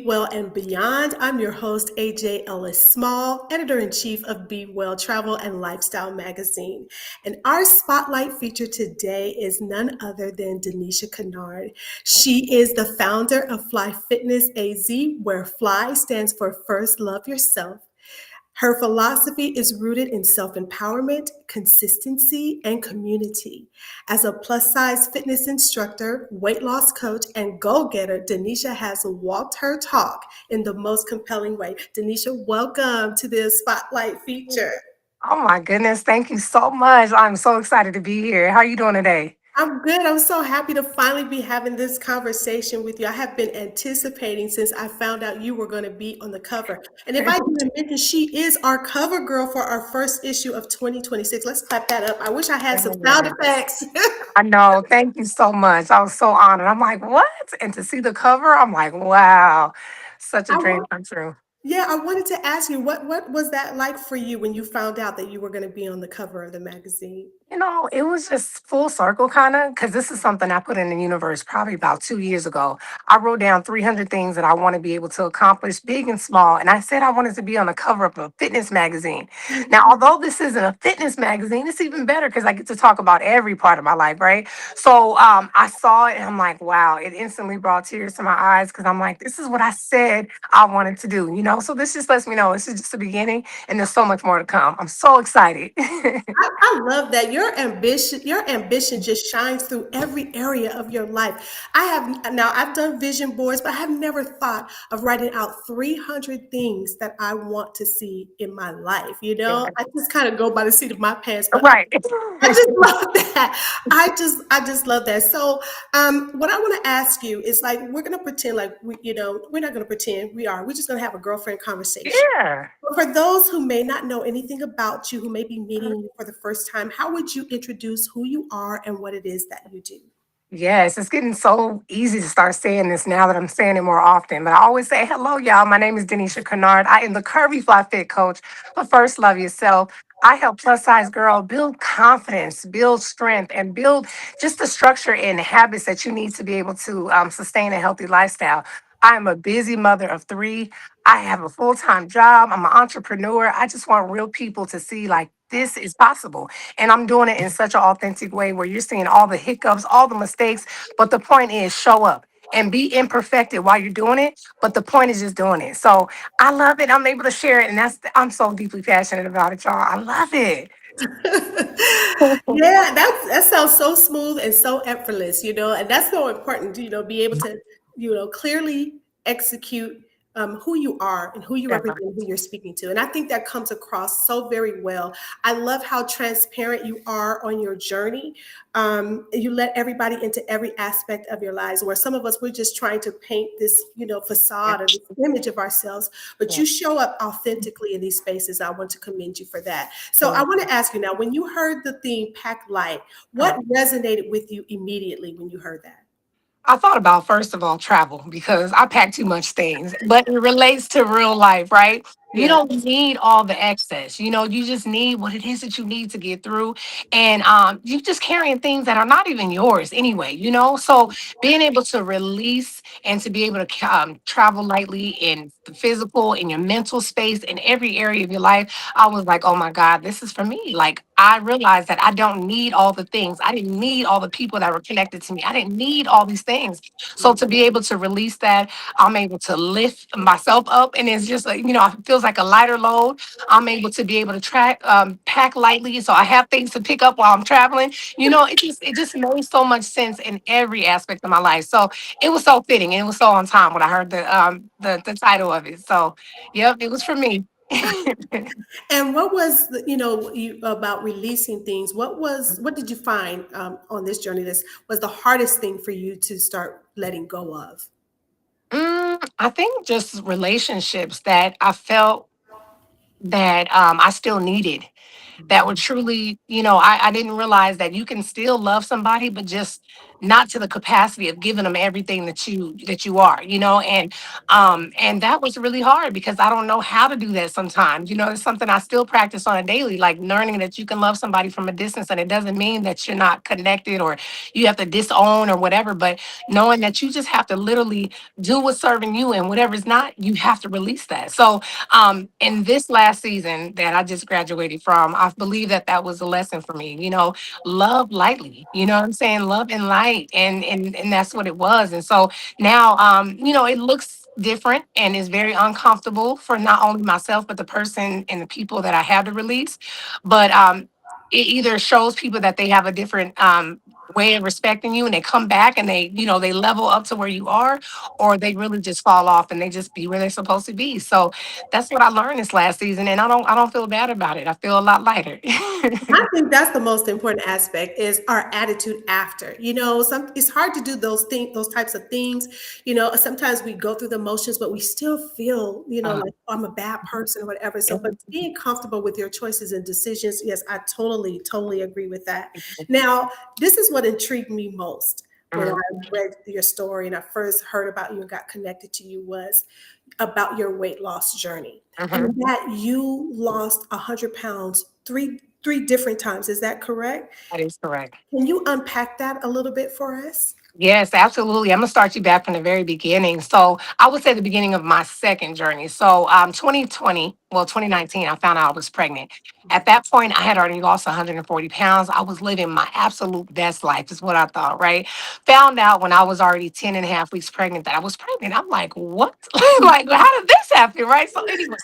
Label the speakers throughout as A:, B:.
A: Well, and Beyond. I'm your host, AJ Ellis Small, editor in chief of Be Well Travel and Lifestyle magazine. And our spotlight feature today is none other than Denisha Kennard. She is the founder of Fly Fitness AZ, where Fly stands for First Love Yourself. Her philosophy is rooted in self empowerment, consistency, and community. As a plus size fitness instructor, weight loss coach, and goal getter, Denisha has walked her talk in the most compelling way. Denisha, welcome to the Spotlight feature.
B: Oh my goodness, thank you so much. I'm so excited to be here. How are you doing today?
A: I'm good. I'm so happy to finally be having this conversation with you. I have been anticipating since I found out you were going to be on the cover. And if I didn't mention, she is our cover girl for our first issue of 2026. Let's clap that up. I wish I had some sound effects.
B: I know. Thank you so much. I was so honored. I'm like, what? And to see the cover, I'm like, wow, such a
A: I
B: dream
A: want,
B: come true.
A: yeah, I wanted to ask you what was that like for you when you found out that you were going to be on the cover of the magazine?
B: It was just full circle kind of because this is something I put in the universe probably about 2 years ago. I wrote down 300 things that I want to be able to accomplish, big and small. And I said I wanted to be on the cover of a fitness magazine. Now, although this isn't a fitness magazine, it's even better because I get to talk about every part of my life, right? So I saw it and I'm like, wow, it instantly brought tears to my eyes because I'm like, this is what I said I wanted to do. So this just lets me know this is just the beginning and there's so much more to come. I'm so excited.
A: I love that your ambition just shines through every area of your life. I've done vision boards, but I have never thought of writing out 300 things that I want to see in my life.
B: Yeah.
A: I just kind of go by the seat of my pants, but
B: Right.
A: I just love that. I just love that. So, what I want to ask you is like, we're going to pretend like we're not going to pretend we are. We're just going to have a girlfriend conversation.
B: Yeah.
A: But for those who may not know anything about you, who may be meeting you for the first time, how would you introduce who you are and what it is that you do?
B: Yes, it's getting so easy to start saying this now that I'm saying it more often. But I always say, hello, y'all. My name is Denisha Kennard. I am the Curvy Fly Fit Coach. But first, love yourself. I help plus size girl build confidence, build strength, and build just the structure and habits that you need to be able to sustain a healthy lifestyle. I am a busy mother of three. I have a full time job. I'm an entrepreneur. I just want real people to see like this is possible. And I'm doing it in such an authentic way where you're seeing all the hiccups, all the mistakes. But the point is, show up and be imperfected while you're doing it. But the point is just doing it. So I love it. I'm able to share it. And I'm so deeply passionate about it, y'all. I love it.
A: Yeah, that sounds so smooth and so effortless, and that's so important, be able to, clearly execute who you are and who you represent, who you're speaking to. And I think that comes across so very well. I love how transparent you are on your journey. You let everybody into every aspect of your lives, where some of us, we're just trying to paint this,
B: Yeah.
A: facade or this image of ourselves, but you show up authentically in these spaces. I want to commend you for that. So I
B: Yeah.
A: want to ask you now, when you heard the theme Pack Light, what resonated with you immediately when you heard that?
B: I thought about first of all travel because I pack too much things, but it relates to real life, right? You
A: Yeah.
B: don't need all the excess. You just need what it is that you need to get through. And you just carrying things that are not even yours anyway. So being able to release and to be able to travel lightly in the physical, in your mental space, in every area of your life, I was like, oh my God, this is for me. Like I realized that I don't need all the things. I didn't need all the people that were connected to me. I didn't need all these things. So to be able to release that, I'm able to lift myself up, and it's just like it feels like a lighter load. I'm able to be able to pack lightly, so I have things to pick up while I'm traveling. It just made so much sense in every aspect of my life. So it was so fitting, and it was so on time when I heard the title of it. So, yep, it was for me.
A: And what was about releasing things? What did you find on this journey? This was the hardest thing for you to start letting go of.
B: I think just relationships that I felt that I still needed that were truly, I didn't realize that you can still love somebody, but just not to the capacity of giving them everything that you are, and that was really hard because I don't know how to do that sometimes. It's something I still practice on a daily, like learning that you can love somebody from a distance, and it doesn't mean that you're not connected or you have to disown or whatever, but knowing that you just have to literally do what's serving you, and whatever's not, you have to release that. So in this last season that I just graduated from, I believe that that was a lesson for me. Love lightly. You know what I'm saying? Love and light, and that's what it was. And so now, it looks different and is very uncomfortable for not only myself but the person and the people that I have to release. But it either shows people that they have a different way of respecting you, and they come back and they level up to where you are, or they really just fall off and they just be where they're supposed to be. So that's what I learned this last season, and I don't feel bad about it. I feel a lot lighter.
A: I think that's the most important aspect is our attitude after. It's hard to do those types of things. Sometimes we go through the motions, but we still feel,
B: Uh,
A: like I'm a bad person or whatever. So, but being comfortable with your choices and decisions, yes, I totally, totally agree with that. Now, this is what intrigued me most when I
B: mhm,
A: read your story and I first heard about you and got connected to you was about your weight loss journey, and
B: mhm.
A: that you lost 100 pounds three different times. Is that correct?
B: That is correct.
A: Can you unpack that a little bit for us?
B: Yes, absolutely. I'm gonna start you back from the very beginning. So I would say the beginning of my second journey. So 2020, well, 2019, I found out I was pregnant. At that point, I had already lost 140 pounds. I was living my absolute best life, is what I thought, right? Found out when I was already 10 and a half weeks pregnant that I was pregnant. I'm like, what? Like, how did this happen? Right. So, anyways,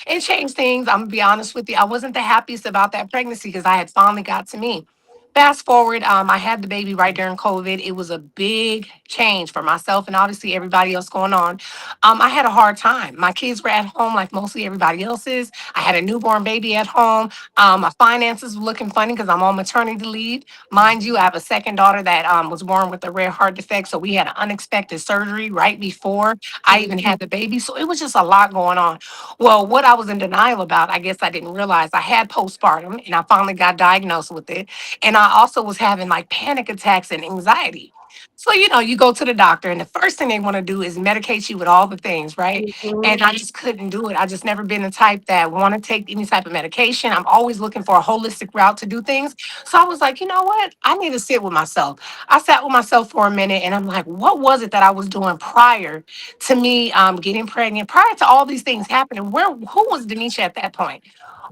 B: it changed things. I'm gonna be honest with you. I wasn't the happiest about that pregnancy because I had finally got to me. Fast forward, I had the baby right during COVID. It was a big change for myself and obviously everybody else going on. I had a hard time. My kids were at home like mostly everybody else's. I had a newborn baby at home. My finances were looking funny because I'm on maternity leave. Mind you, I have a second daughter that was born with a rare heart defect. So we had an unexpected surgery right before I even had the baby. So it was just a lot going on. Well, what I was in denial about, I guess I didn't realize I had postpartum and I finally got diagnosed with it. And I also was having like panic attacks and anxiety. So, you go to the doctor, and the first thing they want to do is medicate you with all the things, right? And
A: Mhm.
B: I just couldn't do it. I just never been the type that want to take any type of medication. I'm always looking for a holistic route to do things. So I was like, you know what? I need to sit with myself. I sat with myself for a minute, and I'm like, what was it that I was doing prior to me getting pregnant, prior to all these things happening? Who was Denisha at that point?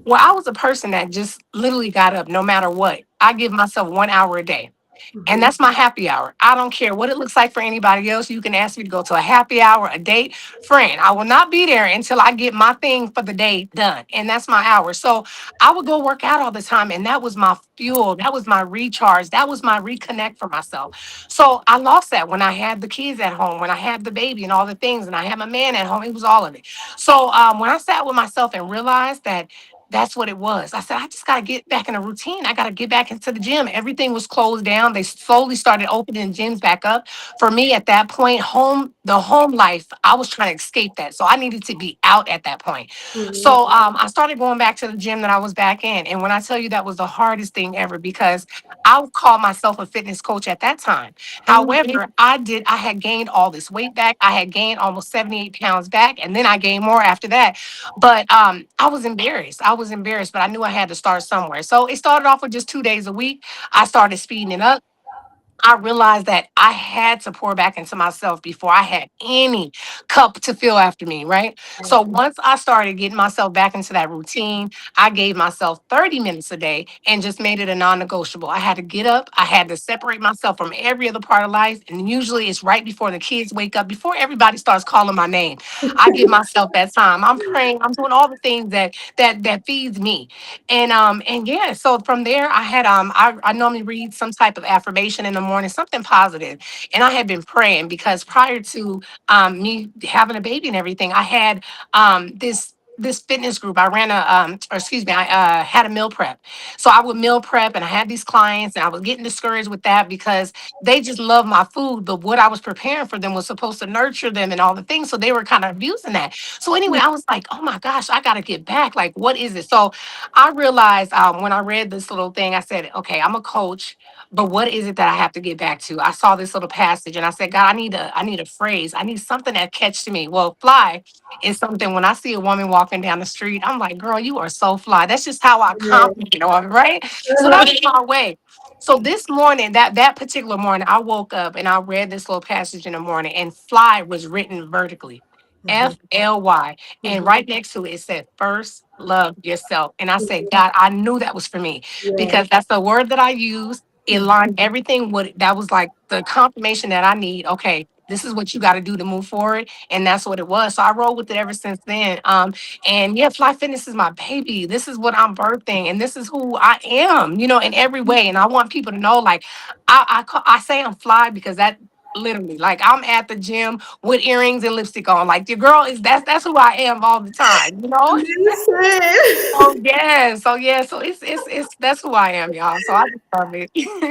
B: Well, I was a person that just literally got up no matter what. I give myself 1 hour a day. And
A: Mhm.
B: that's my happy hour. I don't care what it looks like for anybody else. You can ask me to go to a happy hour, a date. Friend, I will not be there until I get my thing for the day done. And that's my hour. So I would go work out all the time. And that was my fuel. That was my recharge. That was my reconnect for myself. So I lost that when I had the kids at home, when I had the baby and all the things, and I had my man at home. It was all of it. So when I sat with myself and realized that that's what it was. I said, I just got to get back in a routine. I got to get back into the gym. Everything was closed down. They slowly started opening gyms back up. For me at that point, the home life, I was trying to escape that. So I needed to be out at that point.
A: Mhm.
B: So I started going back to the gym that I was back in. And when I tell you that was the hardest thing ever because I would call myself a fitness coach at that time. However, I had gained all this weight back. I had gained almost 78 pounds back. And then I gained more after that. But I was embarrassed. I was embarrassed, but I knew I had to start somewhere. So it started off with just 2 days a week. I started speeding it up. I realized that I had to pour back into myself before I had any cup to fill after me, right? So once I started getting myself back into that routine, I gave myself 30 minutes a day and just made it a non negotiable. I had to get up, I had to separate myself from every other part of life. And usually it's right before the kids wake up, before everybody starts calling my name. I give myself that time. I'm praying, I'm doing all the things that feeds me. And yeah, so from there I normally read some type of affirmation in the morning, something positive. And I had been praying because prior to me having a baby and everything, I had this this fitness group. I ran a or excuse me, I had a meal prep. So I would meal prep, and I had these clients, and I was getting discouraged with that because they just love my food, but what I was preparing for them was supposed to nurture them and all the things. So they were kind of abusing that. So anyway, I was like, oh my gosh, I got to get back. Like, what is it? So I realized when I read this little thing, I said, okay, I'm a coach, but what is it that I have to get back to? I saw this little passage, and I said, God, I need a phrase. I need something that catches me. Well, fly is something when I see a woman walking down the street, I'm like, girl, you are so fly. That's just how I compliment on, right? So that's my way. So this morning, that particular morning, I woke up and I read this little passage in the morning, and fly was written vertically. FLY. And right next to it, it said, first love yourself. And I said, God, I knew that was for me
A: Yeah.
B: because that's the word that I use. It lined everything with that was like the confirmation that I need. Okay, this is what you got to do to move forward. And that's what it was. So I rolled with it ever since then. And yeah, Fly Fitness is my baby. This is what I'm birthing, and this is who I am, in every way. And I want people to know, like, I say I'm fly because that literally, like, I'm at the gym with earrings and lipstick on. Like, your girl is that's who I am all the time.
A: Listen.
B: Oh yeah, so it's that's who I am, y'all. So I just love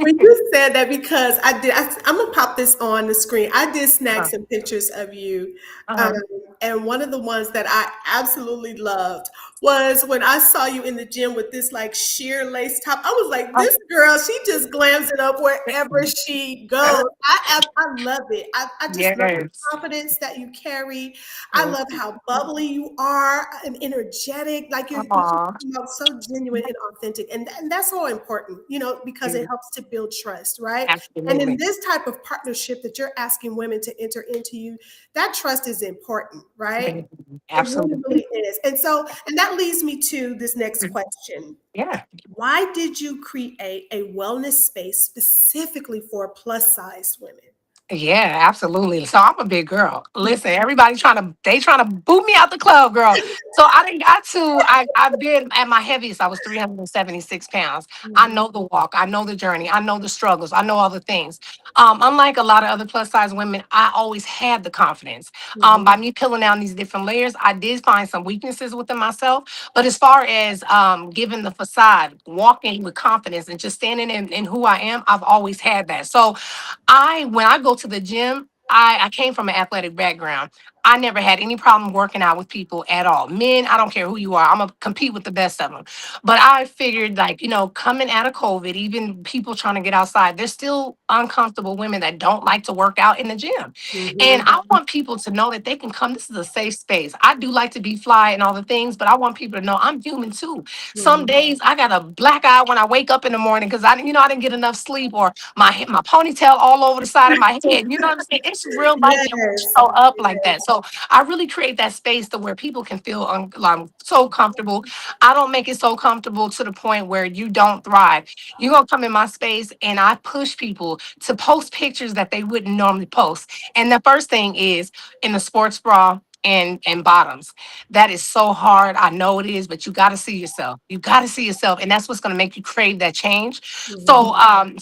A: When
B: it.
A: you said that, because I'm gonna pop this on the screen. I did snag
B: uh-huh.
A: some pictures of you, um,
B: Uh-huh.
A: and one of the ones that I absolutely loved was when I saw you in the gym with this like sheer lace top. I was like,
B: Uh,
A: this girl, she just glams it up wherever
B: listen.
A: she goes. I love it. I just love the
B: Yes.
A: confidence that you carry. I
B: Thank
A: love
B: you.
A: how bubbly you are and energetic. Like you just
B: Aw,
A: come out so genuine and authentic, and that's so important, because it
B: yeah,
A: helps to build trust, right? And in
B: absolutely.
A: this type of partnership that you're asking women to enter into, that trust is important, right?
B: Thank you.
A: It really,
B: Absolutely.
A: really is. And that leads me to this next question.
B: Yeah.
A: Why did you create a wellness space specifically for plus size women?
B: Yeah, absolutely. So I'm a big girl. Listen, everybody trying to boot me out the club, girl. So I didn't got to. I've been at my heaviest. I was 376 pounds. I
A: Mhm,
B: know the walk. I know the journey. I know the struggles. I know all the things. Unlike a lot of other plus size women, I always had the confidence.
A: mhm,
B: By me peeling down these different layers, I did find some weaknesses within myself. But as far as giving the facade, walking with confidence, and just standing in who I am, I've always had that. So when I go to the gym, I came from an athletic background. I never had any problem working out with people at all. Men, I don't care who you are. I'm gonna compete with the best of them. But I figured, like, coming out of COVID, even people trying to get outside, there's still uncomfortable women that don't like to work out in the gym. And
A: mhm,
B: I want people to know that they can come. This is a safe space. I do like to be fly and all the things, but I want people to know I'm human too. Some
A: mhm.
B: days I got a black eye when I wake up in the morning because I didn't get enough sleep, or my ponytail all over the side of my head. You know what I'm saying? It's real life, and we
A: Yes.
B: show up like that. So I really create that space to where people can feel so comfortable. I don't make it so comfortable to the point where you don't thrive. You're gonna come in my space, and I push people to post pictures that they wouldn't normally post. And the first thing is in the sports bra and bottoms. That is so hard. I know it is, but you got to see yourself. You got to see yourself, and that's what's going to make you crave that change.
A: Mhm.
B: So,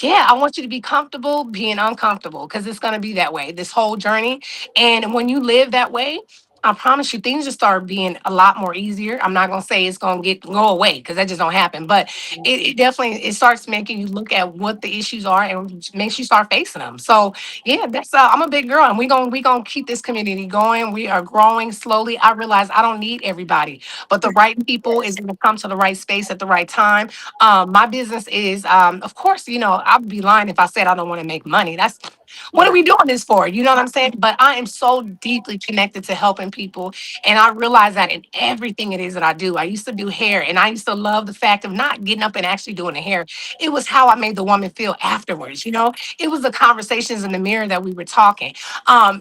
B: yeah, I want you to be comfortable being uncomfortable because it's going to be that way this whole journey. And when you live that way, I promise you, things just start being a lot more easier. I'm not gonna say it's gonna go away because that just don't happen, but it definitely it starts making you look at what the issues are and makes you start facing them. So yeah, that's I'm a big girl, and we gonna keep this community going. We are growing slowly. I realize I don't need everybody, but the right people is gonna come to the right space at the right time. My business is, of course, I'd be lying if I said I don't want to make money. That's what are
A: Right.
B: we doing this for? You know what I'm saying? But I am so deeply connected to helping people. And I realize that in everything it is that I do. I used to do hair, and I used to love the fact of not getting up and actually doing the hair. It was how I made the woman feel afterwards. It was the conversations in the mirror that we were talking.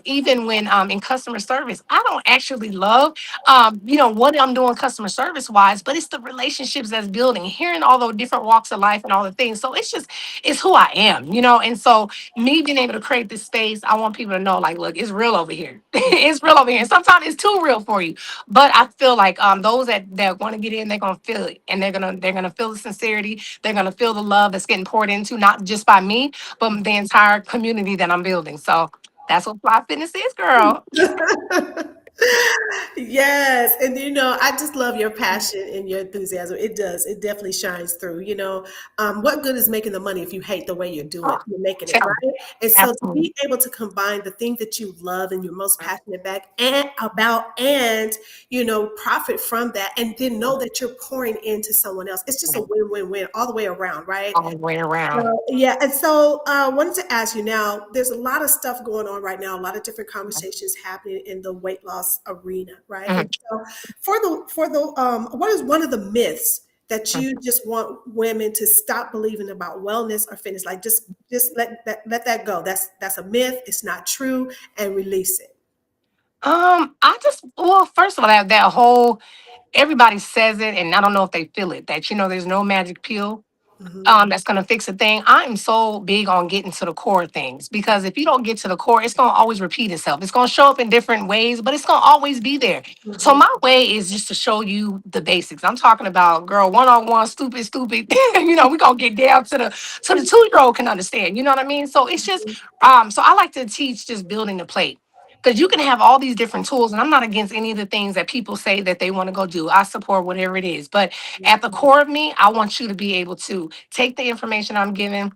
B: Even when in customer service, I don't actually love what I'm doing customer service wise, but it's the relationships that's building, hearing all the different walks of life and all the things. So it's who I am. And so me being able to create this space, I want people to know, like, look, it's real over here. It's real over here. Sometimes it's too real for you. But I feel like those that want to get in, they're gonna feel it. And they're gonna feel the sincerity. They're gonna feel the love that's getting poured into, not just by me, but the entire community that I'm building. So that's what Fly Fitness is, girl.
A: Yes, and I just love your passion and your enthusiasm. It does. It definitely shines through. What good is making the money if you hate the way
B: Oh,
A: you're making it,
B: tell me.
A: right? And so to
B: Absolutely.
A: be able to combine the thing that you love and you're most passionate back and about and profit from that and then know that you're pouring into someone else. It's just a win-win-win all the way around, right?
B: All the way around.
A: So, yeah, and so I wanted to ask you now, there's a lot of stuff going on right now, a lot of different conversations happening in the weight loss arena, right? And
B: Mhm,
A: so what is one of the myths that
B: mhm.
A: you just want women to stop believing about wellness or fitness? Like just let that go. That's a myth, it's not true, and release it.
B: I just well, first of all, that whole everybody says it, and I don't know if they feel it. That there's no magic pill
A: Hmm.
B: that's going to fix a thing. I'm so big on getting to the core of things because if you don't get to the core, it's going to always repeat itself. It's going to show up in different ways, but it's going to always be there. So
A: Hmm.
B: my way is just to show you the basics. I'm talking about girl, one on one, stupid. We're gonna get down to the 2 year old can understand. You know what I mean? So it's just so I like to teach just building the plate. Because you can have all these different tools, and I'm not against any of the things that people say that they want to go do. I support whatever it is. But at the core of me, I want you to be able to take the information I'm giving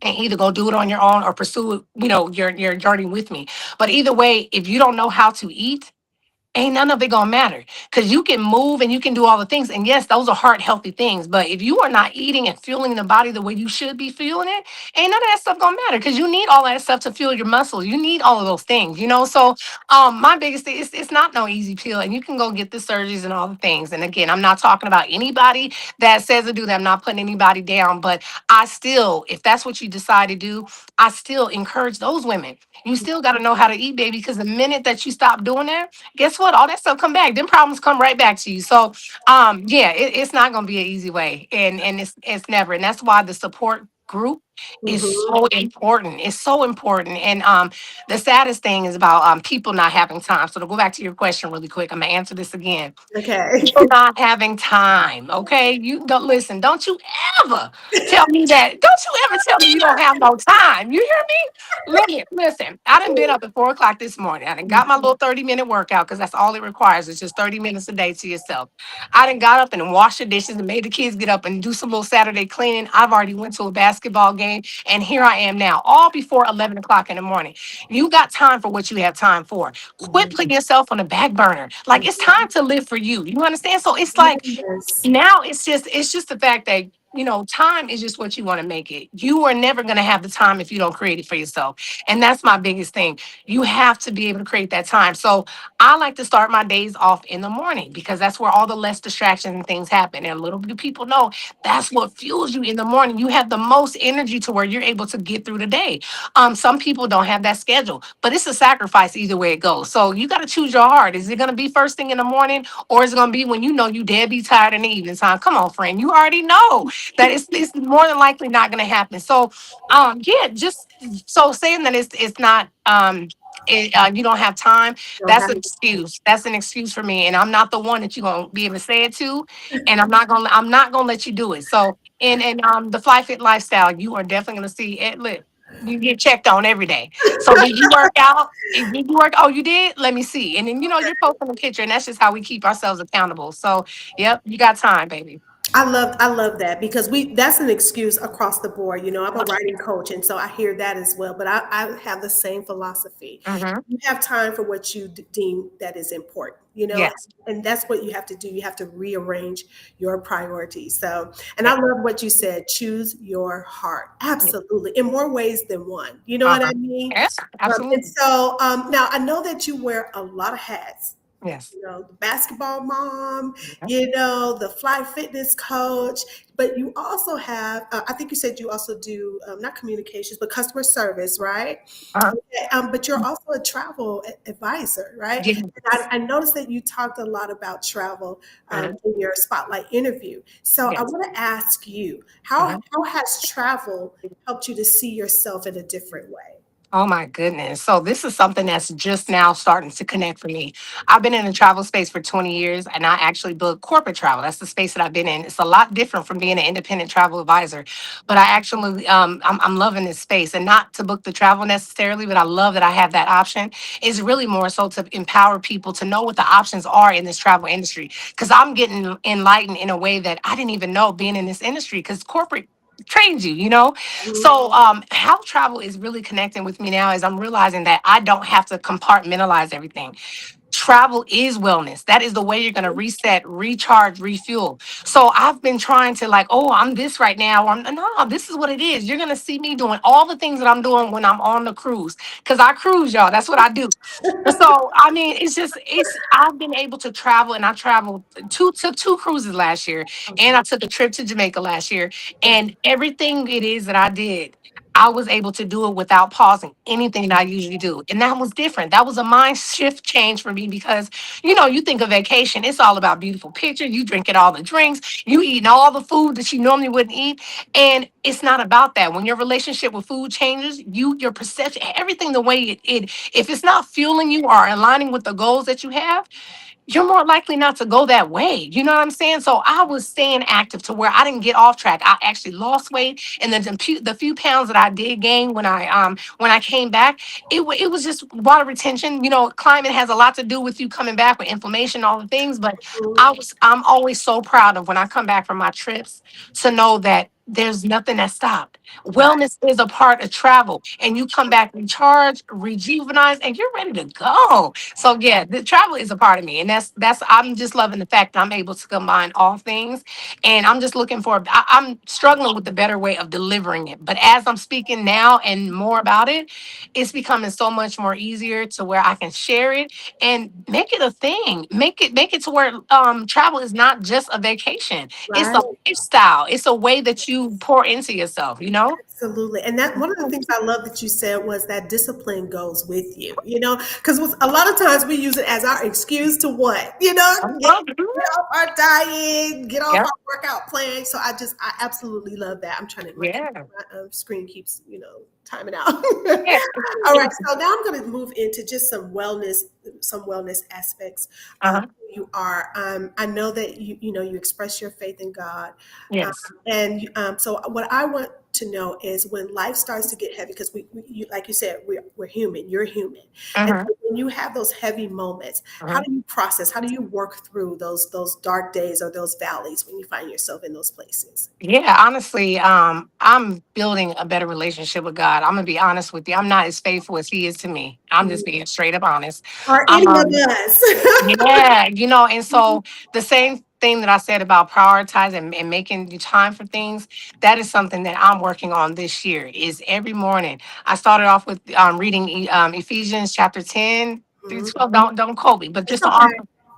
B: and either go do it on your own or pursue it, your journey with me. But either way, if you don't know how to eat, ain't none of it gonna matter because you can move and you can do all the things. And yes, those are heart healthy things. But if you are not eating and fueling the body the way you should be fueling it, ain't none of that stuff gonna matter because you need all that stuff to fuel your muscles. You need all of those things. So my biggest thing is it's not no easy pill, and you can go get the surgeries and all the things. And again, I'm not talking about anybody that says to do that. I'm not putting anybody down, but I still, if that's what you decide to do, I still encourage those women. You still got to know how to eat, baby, because the minute that you stop doing that, guess what? All that stuff come back. Them problems come right back to you. So, yeah, it's not gonna be an easy way, and it's never. And that's why the support group is
A: Hmm.
B: so important. It's so important. And the saddest thing is about people not having time. So to go back to your question really quick, I'm gonna answer this again.
A: Okay.
B: People not having time. Okay, you don't listen. Don't you ever tell me that. Don't you ever tell me you don't have no time. You hear me? Listen. I done been up at 4 o'clock this morning. I done got my little 30-minute workout because that's all it requires. It's just 30 minutes a day to yourself. I done got up and washed the dishes and made the kids get up and do some little Saturday cleaning. I've already went to a basketball game, and here I am now, all before 11 o'clock in the morning. You got time for what you have time for. Quit
A: Mhm.
B: putting yourself on the back burner. Like it's time to live for you. You understand? So it's like
A: Yes.
B: now it's just the fact that time is just what you want to make it. You are never going to have the time if you don't create it for yourself. And that's my biggest thing. You have to be able to create that time. So I like to start my days off in the morning because that's where all the less distractions and things happen. And little do people know that's what fuels you in the morning. You have the most energy to where you're able to get through the day. Some people don't have that schedule, but it's a sacrifice either way it goes. So you got to choose your heart. Is it going to be first thing in the morning, or is it going to be when you dead be tired in the evening time? Come on, friend. You already know that it's more than likely not going to happen. So, yeah, just so saying that it's not you don't have time.
A: Don't
B: That's
A: have
B: an excuse. That's an excuse for me, and I'm not the one that you're gonna be able to say it to, and I'm not gonna let you do it. So, in the Fly Fit lifestyle, you are definitely gonna see it. Look, you get checked on every day. So did you work out? Did you work? Oh, you did? Let me see. And then you're posting a picture, and that's just how we keep ourselves accountable. So, yep, you got time, baby.
A: I love that because that's an excuse across the board. I'm a writing coach, and so I hear that as well. But I have the same philosophy.
B: Hmm.
A: You have time for what you deem that is important,
B: Yes.
A: and that's what you have to do. You have to rearrange your priorities. So, and I love what you said. Choose your heart, absolutely, in more ways than one. You know what
B: Uh-huh.
A: I mean?
B: Yes,
A: And
B: absolutely.
A: so now I know that you wear a lot of hats.
B: Yes.
A: The basketball mom,
B: Yep.
A: the fly fitness coach, but you also have, I think you said you also do not communications, but customer service, right?
B: Uh-huh.
A: Okay, but you're also a travel advisor, right? And
B: Yes.
A: I noticed that you talked a lot about travel
B: Uh-huh.
A: in your spotlight interview. So I
B: Yes.
A: want to ask you, how
B: Uh-huh.
A: has travel helped you to see yourself in a different way?
B: Oh my goodness. So this is something that's just now starting to connect for me. I've been in the travel space for 20 years and I actually book corporate travel. That's the space that I've been in. It's a lot different from being an independent travel advisor. But I actually I'm loving this space and not to book the travel necessarily, but I love that I have that option. It's really more so to empower people to know what the options are in this travel industry. Because I'm getting enlightened in a way that I didn't even know being in this industry because corporate trains you, you know?
A: Mhm.
B: So, how travel is really connecting with me now is I'm realizing that I don't have to compartmentalize everything. Travel is wellness. That is the way you're going to reset, recharge, refuel. So I've been trying to like, oh, I'm this right now. I'm no, this is what it is. You're going to see me doing all the things that I'm doing when I'm on the cruise because I cruise, y'all. That's what I do. So I mean, it's I've been able to travel and I traveled took two cruises last year and I took a trip to Jamaica last year and everything it is that I did, I was able to do it without pausing anything that I usually do. And that was different. That was a mind shift change for me because, you think of vacation, it's all about beautiful pictures. You drinking all the drinks, you eating all the food that you normally wouldn't eat. And it's not about that. When your relationship with food changes, your perception, everything the way it if it's not fueling you or aligning with the goals that you have, you're more likely not to go that way. You know what I'm saying? So I was staying active to where I didn't get off track. I actually lost weight, and then the few pounds that I did gain when I came back, it was just water retention. Climate has a lot to do with you coming back with inflammation, all the things. But I'm always so proud of when I come back from my trips to know that there's nothing that stopped. Wellness is a part of travel, and you come back recharged, rejuvenized, and you're ready to go. So yeah, the travel is a part of me, and that's I'm just loving the fact that I'm able to combine all things, and I'm just looking for. I'm struggling with the better way of delivering it, but as I'm speaking now and more about it, it's becoming so much more easier to where I can share it and make it a thing. Make it to where travel is not just a vacation; it's a
A: Right.
B: lifestyle. It's a way that you pour into yourself. You know.
A: Absolutely. And that one of the things I love that you said was that discipline goes with you, because a lot of times we use it as our excuse to what, get off our diet, get off
B: Yeah.
A: our workout plan. So I absolutely love that. I'm trying to,
B: Yeah.
A: my screen keeps, timing out.
B: Yeah.
A: All right. So now I'm going to move into just some wellness aspects of
B: Uh-huh.
A: who you are. I know that you express your faith in God.
B: Yes.
A: So what I want to know is when life starts to get heavy, because like you said, we're human, you're human. And
B: Uh-huh.
A: so when you have those heavy moments, how
B: Uh-huh.
A: do you process, how do you work through those dark days or those valleys when you find yourself in those places?
B: Yeah, honestly, I'm building a better relationship with God. I'm gonna be honest with you. I'm not as faithful as He is to me. I'm just being straight up honest.
A: Are any of
B: Um,
A: us?
B: yeah, and so the same thing that I said about prioritizing and making the time for things, that is something that I'm working on this year. Is every morning. I started off with reading Ephesians chapter 10 through
A: Mhm.
B: 12. Don't quote me, but
A: It's
B: just
A: okay.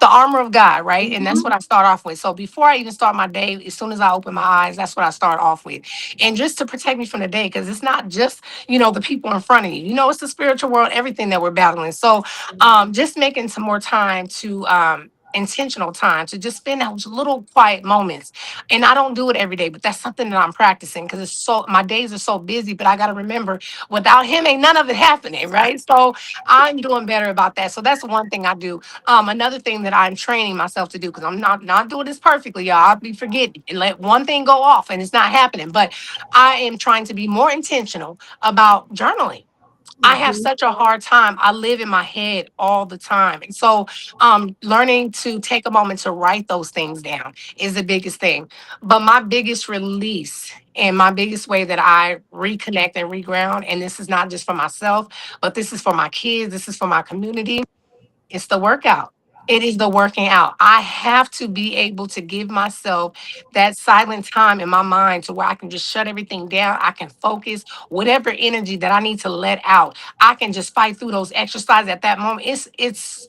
B: the armor of God, right? And that's
A: Mhm.
B: what I start off with. So before I even start my day, as soon as I open my eyes, that's what I start off with. And just to protect me from the day, because it's not just, the people in front of you. It's the spiritual world, everything that we're battling. So just making some more time to intentional time to just spend those little quiet moments. And I don't do it every day, but that's something that I'm practicing because my days are so busy. But I got to remember, without him, ain't none of it happening, right? So I'm doing better about that. So that's one thing I do. Another thing that I'm training myself to do because I'm not doing this perfectly, y'all. I'll be forgetting and let one thing go off and it's not happening. But I am trying to be more intentional about journaling. I have
A: Mhm.
B: such a hard time. I live in my head all the time. And so learning to take a moment to write those things down is the biggest thing. But my biggest release and my biggest way that I reconnect and reground, and this is not just for myself, but this is for my kids, this is for my community, it's the workout. It is the working out. I have to be able to give myself that silent time in my mind to where I can just shut everything down. I can focus whatever energy that I need to let out. I can just fight through those exercises at that moment. It's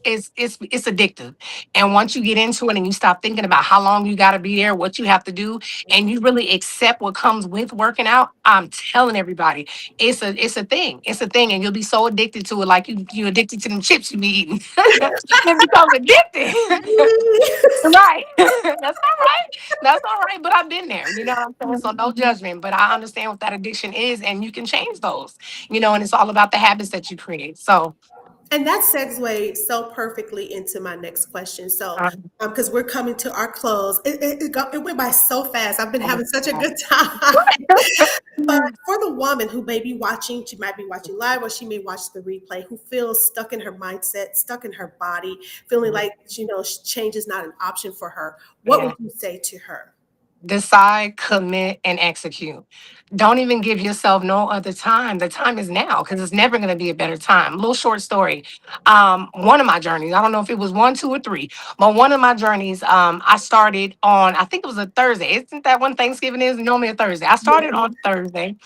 B: addictive. And once you get into it and you stop thinking about how long you got to be there, what you have to do, and you really accept what comes with working out, I'm telling everybody, it's a thing. It's a thing, and you'll be so addicted to it, like you addicted to them chips you be eating. It becomes addicted. Right. That's all right. That's all right. But I've been there. You know what I'm saying? So no judgment. But I understand what that addiction is, and you can change those. And it's all about the habits that you create. So,
A: And that segues so perfectly into my next question. So,
B: um,
A: because we're coming to our close, it went by so fast. I've been
B: oh,
A: having such a good time. But
B: right.
A: for the woman who may be watching, she might be watching live or she may watch the replay, who feels stuck in her mindset, stuck in her body, feeling like, change is not an option for her, what would
B: Yeah.
A: you say to her?
B: Decide, commit, and execute. Don't even give yourself no other time. The time is now because it's never going to be a better time. Little short story. One of my journeys, I don't know if it was one, two, or three, but one of my journeys, I started on, I think it was a Thursday. Isn't that when Thanksgiving is? Normally a Thursday. I started
A: Yeah.
B: on Thursday.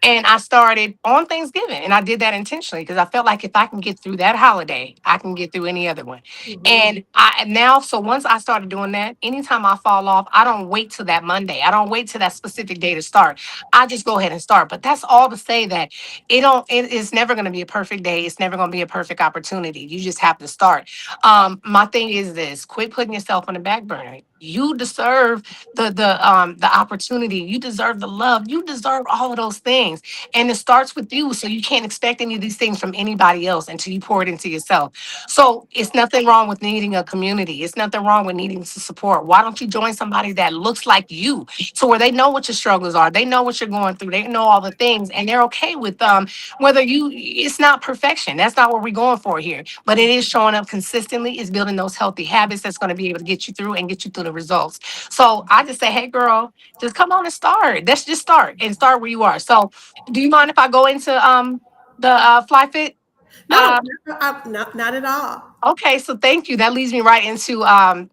B: And I started on Thanksgiving, and I did that intentionally because I felt like if I can get through that holiday, I can get through any other one.
A: Mhm.
B: And I now, so once I started doing that, anytime I fall off, I don't wait till that Monday. I don't wait till that specific day to start. I just go ahead and start. But that's all to say that it is never going to be a perfect day. It's never going to be a perfect opportunity. You just have to start. My thing is this: quit putting yourself on the back burner. You deserve the opportunity. You deserve the love. You deserve all of those things. And it starts with you. So you can't expect any of these things from anybody else until you pour it into yourself. So it's nothing wrong with needing a community. It's nothing wrong with needing to support. Why don't you join somebody that looks like you? So where they know what your struggles are, they know what you're going through, they know all the things, and they're okay with whether it's not perfection. That's not what we're going for here. But it is showing up consistently, is building those healthy habits that's going to be able to get you through and get you through the results. So I just say, hey girl, just come on and start. Let's just start and start where you are. So do you mind if I go into the fly fit?
A: No,
B: Uh,
A: not at all.
B: okay, so thank you. That leads me right into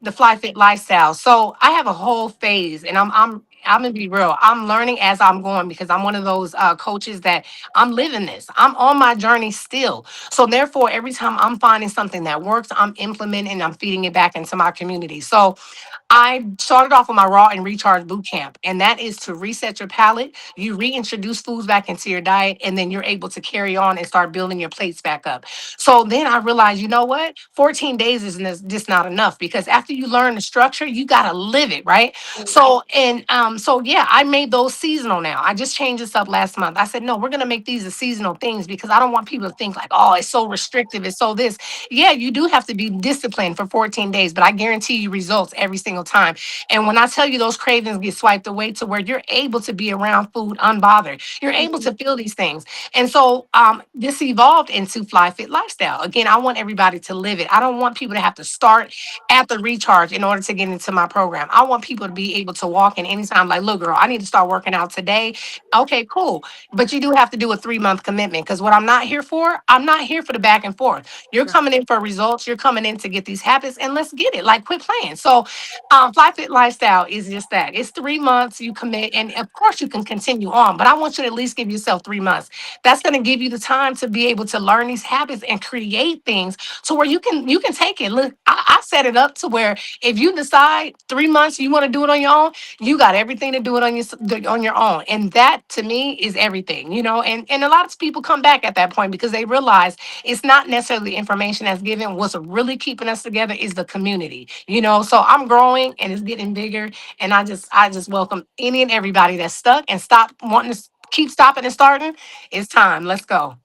B: the fly fit lifestyle. So I have a whole phase, and I'm gonna be real. I'm learning as I'm going because I'm one of those coaches that I'm living this. I'm on my journey still. So therefore, every time I'm finding something that works, I'm implementing and I'm feeding it back into my community. So I started off with my raw and recharge boot camp, and that is to reset your palate. You reintroduce foods back into your diet, and then you're able to carry on and start building your plates back up. So then I realized, you know what? 14 days is just not enough because after you learn the structure, you got to live it, right? So yeah, I made those seasonal now. I just changed this up last month. I said, no, we're going to make these a seasonal things because I don't want people to think like, oh, it's so restrictive. It's so this. Yeah, you do have to be disciplined for 14 days, but I guarantee you results every single time. And when I tell you those cravings get swiped away to where you're able to be around food unbothered, you're able to feel these things. And so this evolved into Fly Fit Lifestyle. Again, I want everybody to live it. I don't want people to have to start at the recharge in order to get into my program. I want people to be able to walk in anytime, like, look, girl, I need to start working out today. Okay, cool. But you do have to do a 3 month commitment because what I'm not here for the back and forth. You're coming in for results. You're coming in to get these habits, and let's get it. Like, quit playing. So, Fly Fit Lifestyle is just that. It's 3 months. You commit, and of course, you can continue on. But I want you to at least give yourself 3 months. That's going to give you the time to be able to learn these habits and create things to where you can take it. Look, I set it up to where if you decide 3 months you want to do it on your own, you got everything to do it on your own, and that to me is everything. And a lot of people come back at that point because they realize it's not necessarily the information that's given. What's really keeping us together is the community. So I'm growing and it's getting bigger, and I just welcome any and everybody that's stuck and stop wanting to keep stopping and starting. It's time. Let's go.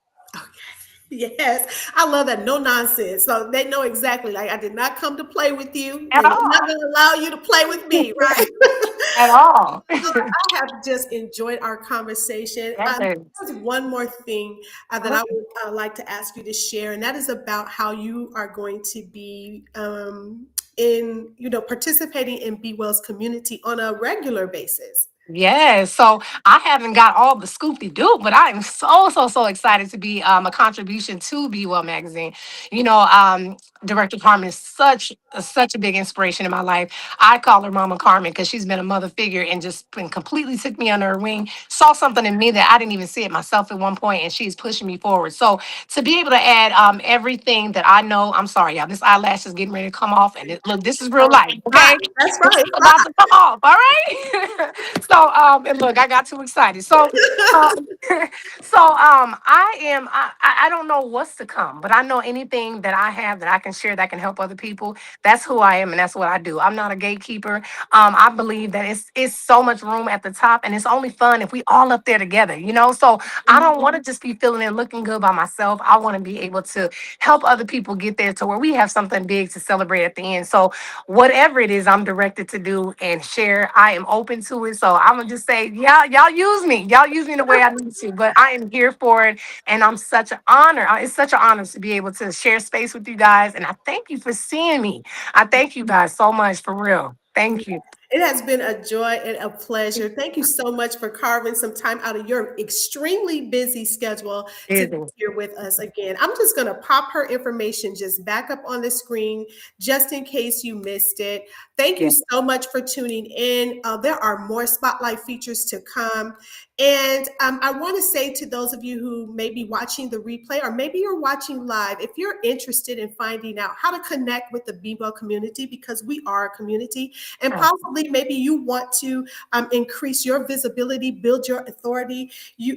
A: Yes, I love that. No nonsense. So they know exactly. Like I did not come to play with you,
B: At
A: and I'm not
B: all.
A: going to allow you to play with me, right?
B: At all.
A: So I have just enjoyed our conversation.
B: Yes.
A: There's one more thing that I would like to ask you to share, and that is about how you are going to be in, participating in Be Well's community on a regular basis.
B: Yes. So I haven't got all the scoop de doop, but I am so, so, so excited to be a contribution to Be Well magazine. Director Carmen is such a big inspiration in my life. I call her Mama Carmen because she's been a mother figure and just been completely took me under her wing, saw something in me that I didn't even see it myself at one point, and she's pushing me forward. So to be able to add everything that I know, I'm sorry, y'all, this eyelash is getting ready to come off, and look, this is real life, okay?
A: That's
B: This is
A: right.
B: about to come off, all right? And look, I got too excited. Um, I don't know what's to come, but I know anything that I have that I can share that can help other people. That's who I am, and that's what I do. I'm not a gatekeeper. I believe that it's so much room at the top, and it's only fun if we all up there together, you know. So I don't want to just be feeling and looking good by myself. I want to be able to help other people get there to where we have something big to celebrate at the end. So whatever it is I'm directed to do and share, I am open to it. So I'm gonna just say, yeah, y'all use me. Y'all use me the way I need to, but I am here for it. And I'm such an honor. It's such an honor to be able to share space with you guys. And I thank you for seeing me. I thank you guys so much for real. Thank you.
A: It has been a joy and a pleasure. Thank you so much for carving some time out of your extremely busy schedule to be
B: Amazing.
A: here with us again. I'm just going to pop her information just back up on the screen just in case you missed it. Thank you
B: Yeah.
A: so much for tuning in. There are more spotlight features to come. And I want to say to those of you who may be watching the replay, or maybe you're watching live, if you're interested in finding out how to connect with the BeWell community, because we are a community, and possibly maybe you want to increase your visibility, build your authority,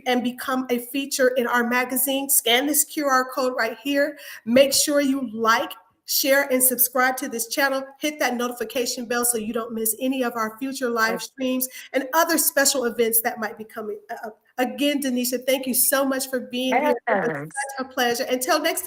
A: and become a feature in our magazine, scan this QR code right here. Make sure you like, share, and subscribe to this channel. Hit that notification bell so you don't miss any of our future live streams and other special events that might be coming up. Again, Denisha, thank you so much for being here. It was
B: Yes.
A: such a pleasure. Until next time.